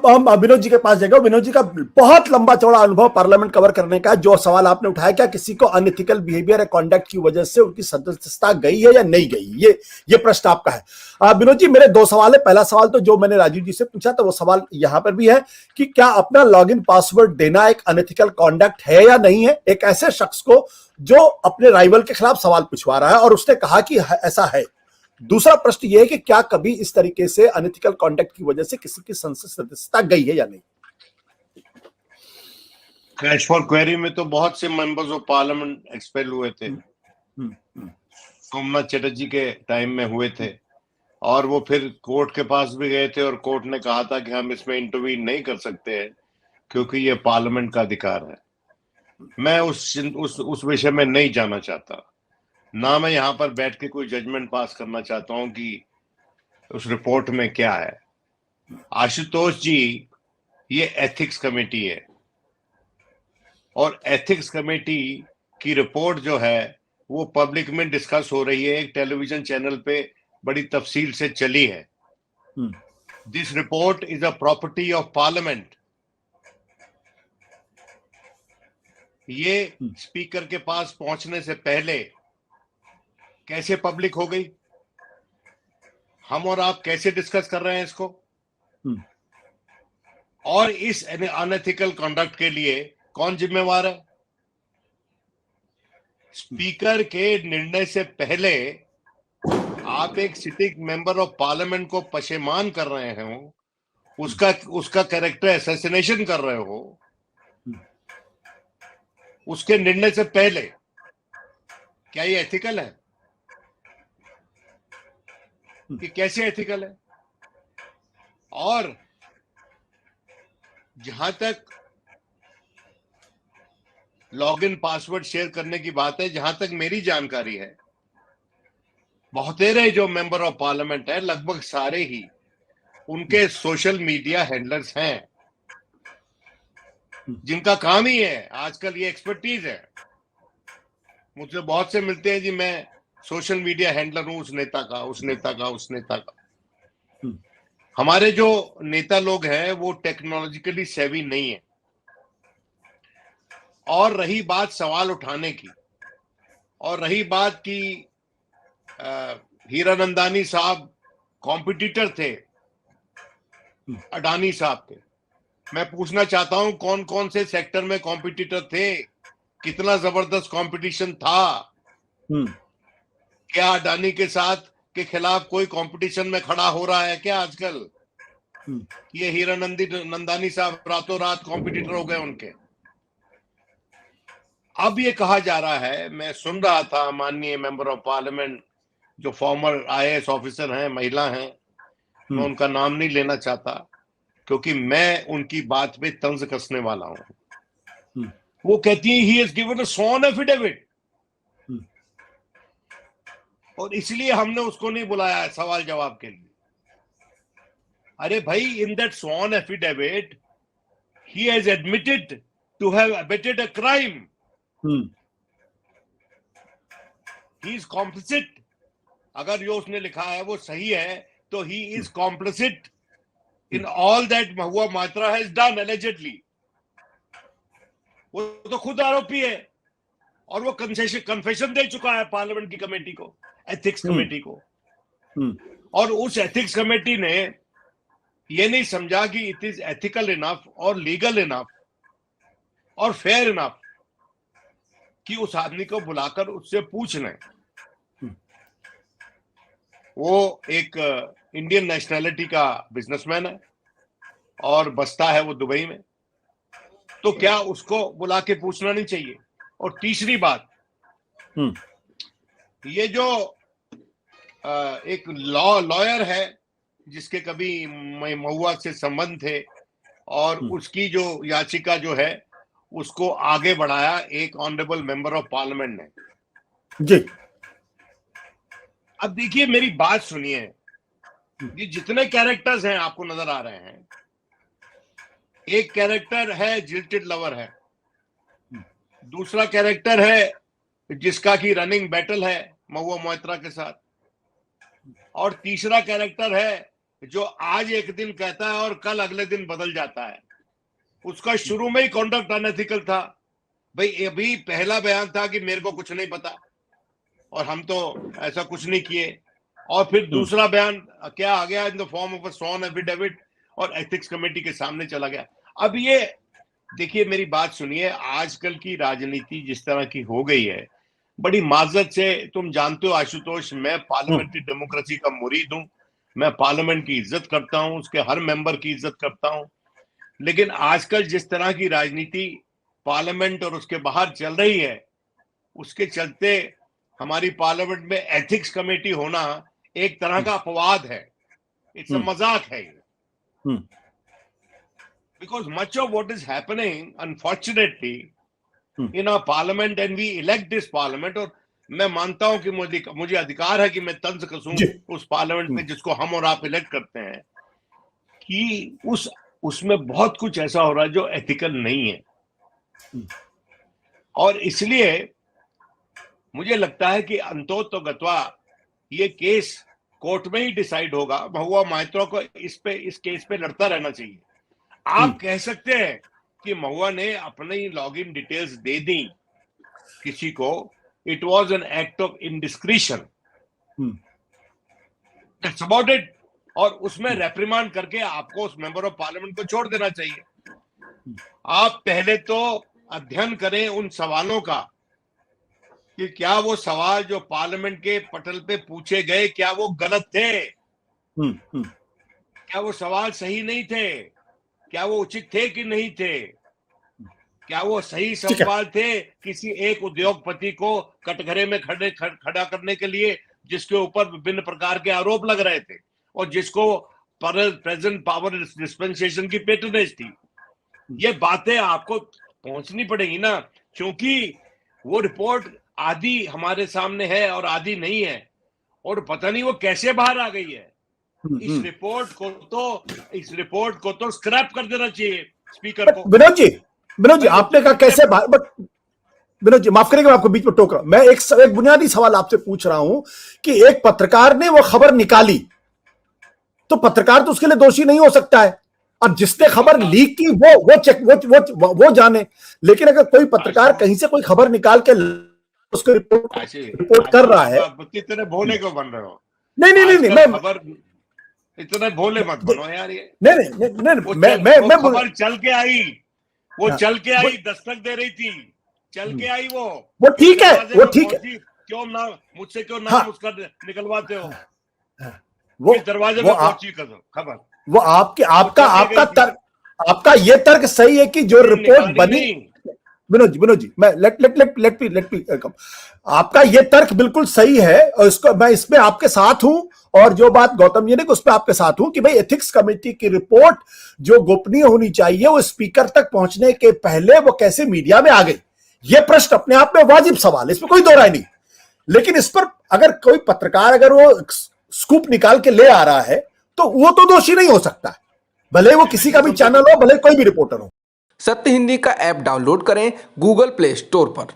अब हम विनोद जी के पास जाएंगे। विनोद जी का बहुत लंबा चौड़ा अनुभव पार्लियामेंट कवर करने का। जो सवाल आपने उठाया, क्या किसी को अनएथिकल बिहेवियर या कॉन्डक्ट की वजह से उनकी सदस्यता गई है या नहीं गई, ये प्रश्न आपका है। विनोद जी, मेरे दो सवाल है। पहला सवाल तो जो मैंने राजीव जी से पूछा था वो सवाल यहां पर भी है कि क्या अपना लॉगिन पासवर्ड देना एक अनएथिकल कॉन्डक्ट है या नहीं है, एक ऐसे शख्स को जो अपने राइवल के खिलाफ सवाल पूछवा रहा है और उसने कहा कि ऐसा है। दूसरा प्रश्न यह है कि क्या कभी इस तरीके से अनएथिकल कॉन्डक्ट की वजह से किसी की संसद सदस्यता गई है या नहीं। कैश फॉर क्वेरी में तो बहुत से मेंबर्स ऑफ पार्लियामेंट एक्सपेल हुए थे। सोमनाथ चटर्जी के टाइम में हुए थे और वो फिर कोर्ट के पास भी गए थे और कोर्ट ने कहा था कि हम इसमें इंटरवीन नहीं कर सकते हैं क्योंकि ये पार्लियामेंट का अधिकार है। मैं उस विषय में नहीं जाना चाहता, ना मैं यहां पर बैठ के कोई जजमेंट पास करना चाहता हूं कि उस रिपोर्ट में क्या है। आशुतोष जी, ये एथिक्स कमेटी है और एथिक्स कमेटी की रिपोर्ट जो है वो पब्लिक में डिस्कस हो रही है, एक टेलीविजन चैनल पे बड़ी तफसील से चली है। This report is a property of parliament. ये स्पीकर के पास पहुंचने से पहले कैसे पब्लिक हो गई, हम और आप कैसे डिस्कस कर रहे हैं इसको, और इस अनएथिकल कंडक्ट के लिए कौन जिम्मेवार है। स्पीकर के निर्णय से पहले आप एक सिटिंग मेंबर ऑफ पार्लियामेंट को पशेमान कर रहे हो, उसका कैरेक्टर असैसिनेशन कर रहे हो, उसके निर्णय से पहले। क्या ये एथिकल है? कि कैसे एथिकल है? और जहां तक लॉगिन पासवर्ड शेयर करने की बात है, जहां तक मेरी जानकारी है, बहुतेरे जो मेंबर ऑफ पार्लियामेंट है, लगभग सारे ही उनके सोशल मीडिया हैंडलर्स हैं, जिनका काम ही है आजकल, ये एक्सपर्टीज है। मुझसे बहुत से मिलते हैं जी, मैं सोशल मीडिया हैंडलर हूं, उस नेता का, उस नेता का, उस नेता का। हमारे जो नेता लोग हैं वो टेक्नोलॉजिकली सेवी नहीं है। और रही बात सवाल उठाने की, और रही बात की हीरानंदानी साहब कॉम्पिटिटर थे अडानी साहब के, मैं पूछना चाहता हूं कौन कौन से सेक्टर में कॉम्पिटिटर थे, कितना जबरदस्त कंपटीशन था। क्या अडानी के साथ के खिलाफ कोई कंपटीशन में खड़ा हो रहा है क्या आजकल? ये हीरानंदानी साहब रातों रात कॉम्पिटिटर हो गए उनके। अब ये कहा जा रहा है, मैं सुन रहा था माननीय मेंबर ऑफ पार्लियामेंट जो फॉर्मर आईएएस ऑफिसर हैं, महिला हैं, मैं उनका नाम नहीं लेना चाहता क्योंकि मैं उनकी बात पे तंज कसने वाला हूं। वो कहती है he has given a sworn affidavit, और इसलिए हमने उसको नहीं बुलाया सवाल जवाब के लिए। अरे भाई, in that sworn affidavit he has admitted to have abetted a crime. He is complicit. अगर जो उसने लिखा है वो सही है तो he is complicit in all that Mahua Moitra has done allegedly. वो तो खुद आरोपी है और वो कन्फेशन दे चुका है पार्लियामेंट की कमेटी को, एथिक्स कमेटी को। और उस एथिक्स कमेटी ने ये नहीं समझा कि इट इज एथिकल इनफ और लीगल इनफ और फेयर इनफ कि उस आदमी को बुलाकर उससे पूछ लें। वो एक इंडियन नेशनैलिटी का बिजनेसमैन है और बसता है वो दुबई में, तो क्या उसको बुला के पूछना नहीं चाहिए? और तीसरी बात, ये जो एक लॉयर है जिसके कभी महुआ से संबंध थे और उसकी जो याचिका जो है उसको आगे बढ़ाया एक ऑनरेबल मेंबर ऑफ पार्लियामेंट ने जी। अब देखिए, मेरी बात सुनिए, ये जितने कैरेक्टर्स हैं आपको नजर आ रहे हैं, एक कैरेक्टर है जिल्टेड लवर है, दूसरा कैरेक्टर है जिसका की रनिंग बैटल है महुआ मोइत्रा के साथ, और तीसरा कैरेक्टर है जो आज एक दिन कहता है और कल अगले दिन बदल जाता है। उसका शुरू में ही कॉन्डक्ट अनएथिकल था। भाई अभी पहला बयान था कि मेरे को कुछ नहीं पता और हम तो ऐसा कुछ नहीं किए, और फिर दूसरा बयान क्या आ गया, in the form of a sworn affidavit, और एथिक्स कमेटी के सामने चला गया। अब ये देखिए, मेरी बात सुनिए, आजकल की राजनीति जिस तरह की हो गई है, बड़ी माजरत से, तुम जानते हो आशुतोष, मैं पार्लियामेंट्री डेमोक्रेसी का मुरीद हूं, मैं पार्लियामेंट की इज्जत करता हूं, उसके हर मेंबर की इज्जत करता हूं, लेकिन आजकल जिस तरह की राजनीति पार्लियामेंट और उसके बाहर चल रही है, उसके चलते हमारी पार्लियामेंट में एथिक्स कमेटी होना एक तरह का अपवाद है, इट्स अ मजाक है। Because much of what is happening, unfortunately, in our parliament, and we elect this parliament, और मैं मानता हूं कि मुझे अधिकार है कि मैं तंज कसूं उस पार्लियामेंट में जिसको हम और आप इलेक्ट करते हैं, कि उसमें बहुत कुछ ऐसा हो रहा है जो एथिकल नहीं है। और इसलिए मुझे लगता है कि अंतोतोगत्वा ये केस कोर्ट में ही डिसाइड होगा। महुआ मोइत्रा को इस केस पे लड़ता रहना चाहिए। आप कह सकते हैं कि महुआ ने अपनी लॉगिन डिटेल्स दे दी किसी को, it was an act of indiscretion, that's about it, और उसमें रेप्रिमांड करके आपको उस मेंबर ऑफ पार्लियामेंट को छोड़ देना चाहिए। आप पहले तो अध्ययन करें उन सवालों का कि क्या वो सवाल जो पार्लियामेंट के पटल पे पूछे गए, क्या वो गलत थे, क्या वो सवाल सही नहीं थे, क्या वो उचित थे कि नहीं थे, क्या वो सही सवाल थे किसी एक उद्योगपति को कटघरे में खड़ा करने के लिए, जिसके ऊपर विभिन्न प्रकार के आरोप लग रहे थे और जिसको प्रेजेंट पावर डिस्पेंसेशन की पेटर्नेज थी। ये बातें आपको पहुंचनी पड़ेगी ना, क्योंकि वो रिपोर्ट आधी हमारे सामने है और आधी नहीं है, और पता नहीं वो कैसे बाहर आ गई है। इस रिपोर्ट को तो स्क्रैप कर देना चाहिए स्पीकर को। विनोद जी आपने कहा कैसे बाहर, बट विनोद जी माफ करेंगे, मैं आपको बीच में टोक रहा हूं। मैं एक बुनियादी सवाल आपसे पूछ रहा हूं कि एक पत्रकार ने वो खबर निकाली, तो पत्रकार तो उसके लिए दोषी नहीं हो सकता है, और जिसने खबर लीक की वो जाने। लेकिन अगर कोई पत्रकार कहीं से कोई खबर निकाल के उसको रिपोर्ट कर रहा है, इतने भोले को बन रहे हो। नहीं मैं खबर इतने भोले मत बनो यार। ये नहीं मैं खबर चल के आई, वो चल के आई, दस्तक दे रही थी, चल के आई, वो ठीक है, वो ठीक है। क्यों ना मुझसे नाम उसका निकलवाते हो? वो दरवाजे में पहुंची खबर, वो आपका ये तर्क सही है कि जो रिपोर्ट बनी, विनोद जी मैं लेट मी कम, आपका ये तर्क बिल्कुल सही है और इसको मैं इसमें आपके साथ हूं, और जो बात गौतम जी ने उस पर आपके साथ हूं कि भाई एथिक्स कमेटी की रिपोर्ट जो गोपनीय होनी चाहिए वो स्पीकर तक पहुंचने के पहले वो कैसे मीडिया में आ गई, ये प्रश्न अपने आप में वाजिब सवाल है, इसमें कोई दो राय नहीं। लेकिन इस पर अगर कोई पत्रकार अगर वो स्कूप निकाल के ले आ रहा है तो वो तो दोषी नहीं हो सकता, भले वो किसी का भी चैनल हो, भले कोई भी रिपोर्टर हो। सत्य हिंदी का ऐप डाउनलोड करें गूगल प्ले स्टोर पर।